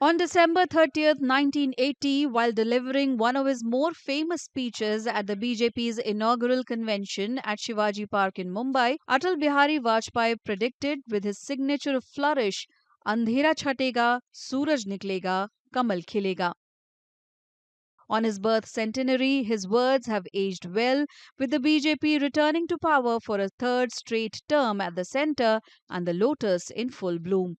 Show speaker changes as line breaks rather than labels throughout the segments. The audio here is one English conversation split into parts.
On December 30th, 1980, while delivering one of his more famous speeches at the BJP's inaugural convention at Shivaji Park in Mumbai, Atal Bihari Vajpayee predicted with his signature flourish, Andhera chhatega, Suraj niklega, Kamal khilega. On his birth centenary, his words have aged well, with the BJP returning to power for a third straight term at the centre and the lotus in full bloom.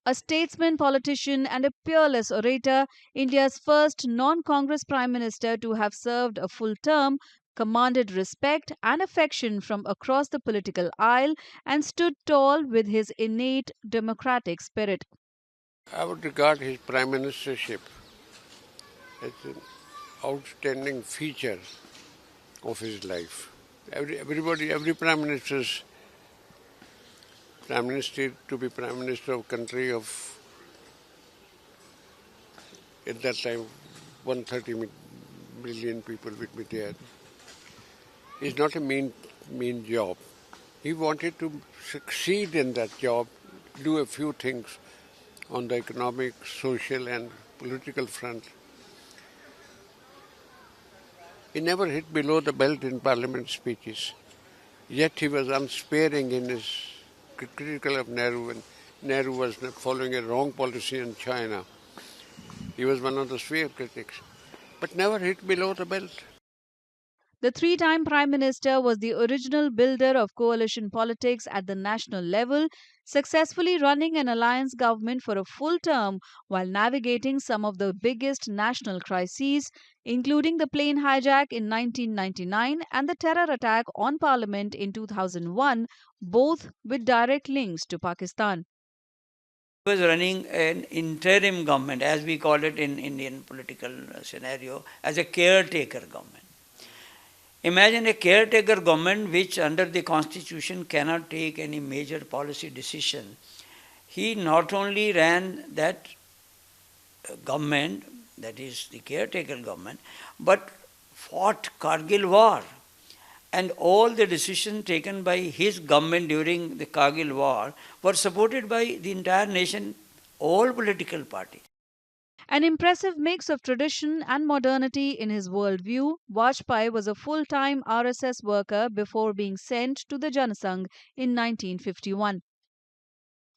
A statesman, politician, and a peerless orator, India's first non Congress Prime Minister to have served a full term, commanded respect and affection from across the political aisle, and stood tall with his innate democratic spirit.
I would regard his prime ministership as an outstanding feature of his life. Every prime minister to be prime minister of country of at that time 130 million people would be there. It's not a mean job. He wanted to succeed in that job, do a few things on the economic, social, and political front. He never hit below the belt in parliament speeches. Yet he was unsparing in his critical of Nehru, and Nehru was following a wrong policy in China. He was one of the severe critics, but never hit below the belt.
The three-time Prime Minister was the original builder of coalition politics at the national level, successfully running an alliance government for a full term while navigating some of the biggest national crises, including the plane hijack in 1999 and the terror attack on Parliament in 2001, both with direct links to Pakistan.
Was running an interim government, as we call it in Indian political scenario, as a caretaker government. Imagine a caretaker government which under the constitution cannot take any major policy decision. He not only ran that government, that is the caretaker government, but fought Kargil war. And all the decisions taken by his government during the Kargil war were supported by the entire nation, all political parties.
An impressive mix of tradition and modernity in his worldview, Vajpayee was a full time RSS worker before being sent to the Janasangh in 1951.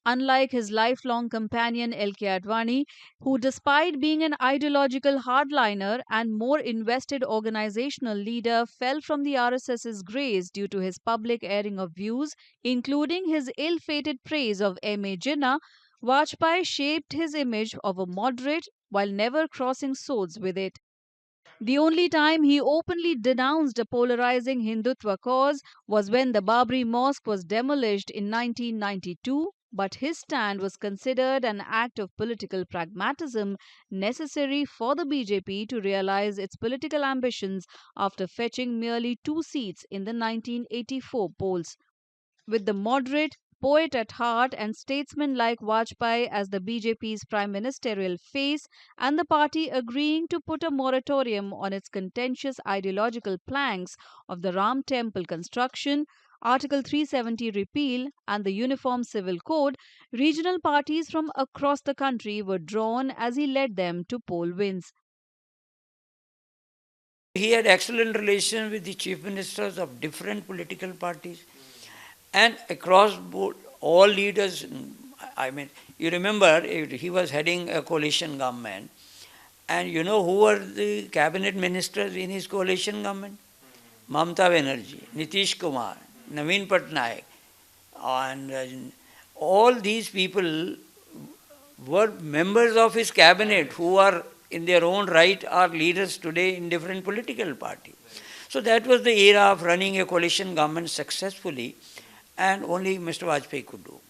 Unlike his lifelong companion L.K. Advani, who, despite being an ideological hardliner and more invested organizational leader, fell from the RSS's grace due to his public airing of views, including his ill fated praise of M.A. Jinnah, Vajpayee shaped his image of a moderate while never crossing swords with it. The only time he openly denounced a polarizing Hindutva cause was when the Babri Mosque was demolished in 1992, but his stand was considered an act of political pragmatism necessary for the BJP to realize its political ambitions after fetching merely 2 seats in the 1984 polls. With the moderate, poet at heart and statesman like Vajpayee as the BJP's prime ministerial face, and the party agreeing to put a moratorium on its contentious ideological planks of the Ram Temple construction, Article 370 repeal, and the Uniform Civil Code, regional parties from across the country were drawn as he led them to poll wins.
He had excellent relations with the chief ministers of different political parties and across board, all leaders. I mean, you remember he was heading a coalition government, and you know who were the cabinet ministers in his coalition government? Mamta Banerjee, Nitish Kumar, Naveen Patnaik, and all these people were members of his cabinet who are in their own right are leaders today in different political parties. So that was the era of running a coalition government successfully, and only Mr. Vajpayee could do.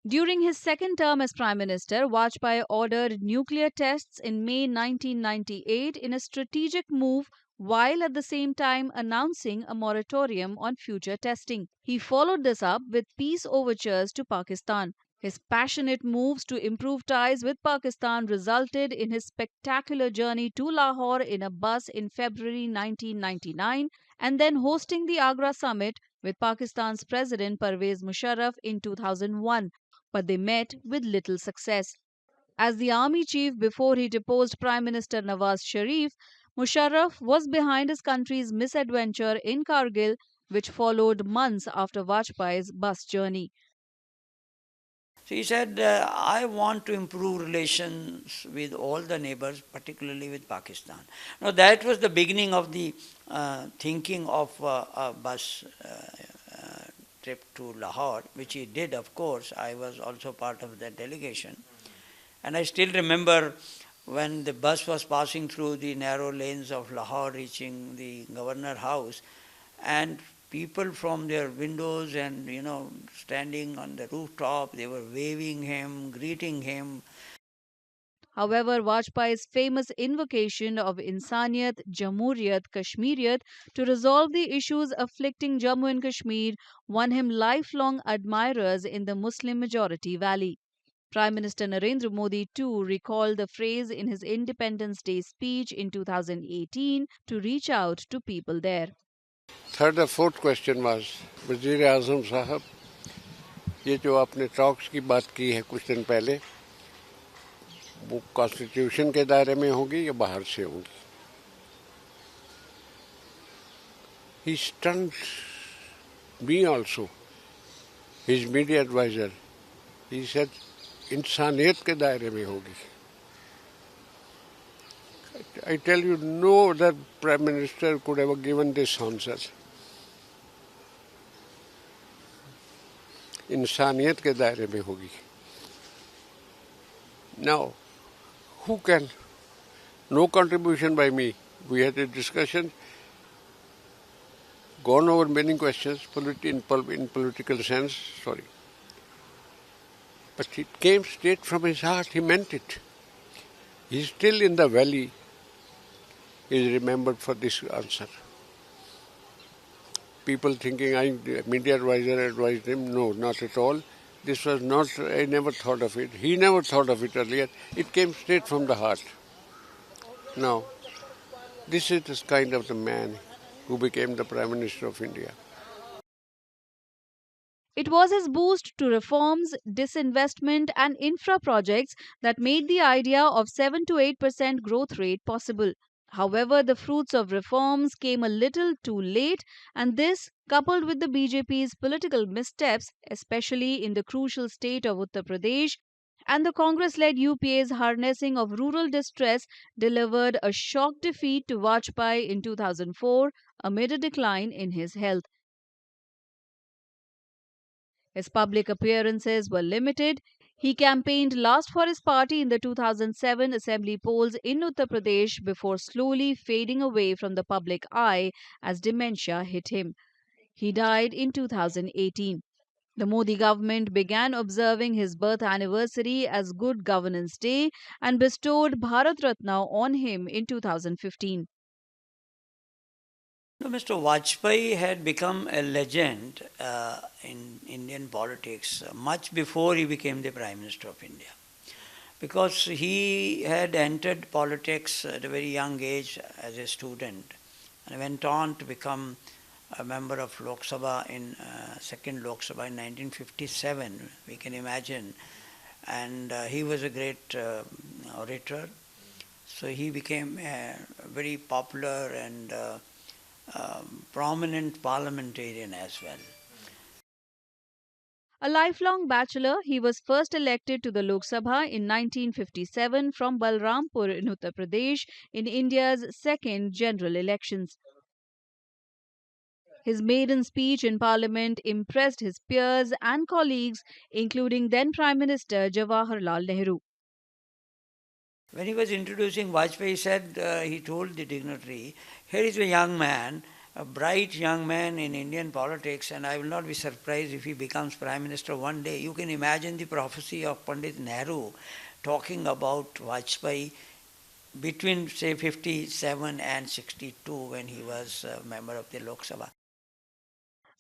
During his second term as Prime Minister, Vajpayee ordered nuclear tests in May 1998 in a strategic move while at the same time announcing a moratorium on future testing. He followed this up with peace overtures to Pakistan. His passionate moves to improve ties with Pakistan resulted in his spectacular journey to Lahore in a bus in February 1999 and then hosting the Agra summit with Pakistan's President Pervez Musharraf in 2001. but they met with little success. As the army chief before he deposed Prime Minister Nawaz Sharif, Musharraf was behind his country's misadventure in Kargil, which followed months after Vajpayee's bus journey.
So he said, I want to improve relations with all the neighbors, particularly with Pakistan. Now, that was the beginning of the thinking of a bus trip to Lahore, which he did, of course. I was also part of that delegation. And I still remember when the bus was passing through the narrow lanes of Lahore, reaching the Governor House, and people from their windows and, standing on the rooftop, they were waving him, greeting him.
However, Vajpayee's famous invocation of Insaniyat, Jamhuriyat, Kashmiriyat to resolve the issues afflicting Jammu and Kashmir won him lifelong admirers in the Muslim majority valley. Prime Minister Narendra Modi too recalled the phrase in his Independence Day speech in 2018 to reach out to people there.
Third or fourth question was, Wazir Azam Sahab, ये जो आपने talks की बात की है कुछ दिन पहले, वो कॉन्स्टिट्यूशन के दायरे में होगी या बाहर से होगी? He stunned me also, his media advisor. He said, इंसानियत के दायरे में होगी. I tell you, no other prime minister could have given this answer. इंसानियत के दायरे में होगी. Now, who can? No contribution by me. We had a discussion, gone over many questions, in political sense, sorry. But it came straight from his heart, he meant it. He's still in the valley, he is remembered for this answer. People thinking media advisor advised him, no, not at all. This was not, I never thought of it. He never thought of it earlier. It came straight from the heart. Now, this is the kind of the man who became the Prime Minister of India.
It was his boost to reforms, disinvestment, and infra projects that made the idea of 7 to 8% growth rate possible. However, the fruits of reforms came a little too late, and this, coupled with the BJP's political missteps, especially in the crucial state of Uttar Pradesh, and the Congress led UPA's harnessing of rural distress, delivered a shock defeat to Vajpayee in 2004 amid a decline in his health. His public appearances were limited. He campaigned last for his party in the 2007 assembly polls in Uttar Pradesh before slowly fading away from the public eye as dementia hit him. He died in 2018. The Modi government began observing his birth anniversary as Good Governance Day and bestowed Bharat Ratna on him in 2015.
No, Mr. Vajpayee had become a legend in Indian politics much before he became the Prime Minister of India, because he had entered politics at a very young age as a student and went on to become a member of Lok Sabha in second Lok Sabha in 1957. We can imagine, and he was a great orator. So he became a very popular and prominent parliamentarian as well.
A lifelong bachelor, he was first elected to the Lok Sabha in 1957 from Balrampur in Uttar Pradesh in India's second general elections. His maiden speech in Parliament impressed his peers and colleagues, including then Prime Minister Jawaharlal Nehru.
When he was introducing Vajpayee, he told the dignitary, here is a young man, a bright young man in Indian politics, and I will not be surprised if he becomes Prime Minister one day. You can imagine the prophecy of Pandit Nehru talking about Vajpayee between, say, 57 and 62 when he was a member of the Lok Sabha.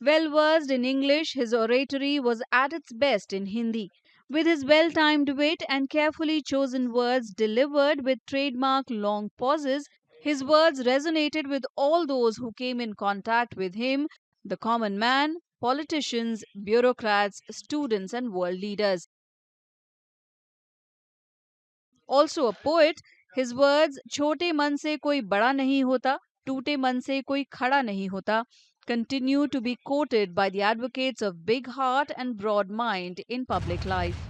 Well versed in English, his oratory was at its best in Hindi. With his well timed wit and carefully chosen words delivered with trademark long pauses, his words resonated with all those who came in contact with him, the common man, politicians, bureaucrats, students, and world leaders. Also a poet, his words छोटे मन से कोई बड़ा नहीं होता, टूटे मन से कोई खड़ा नहीं होता continue to be quoted by the advocates of big heart and broad mind in public life.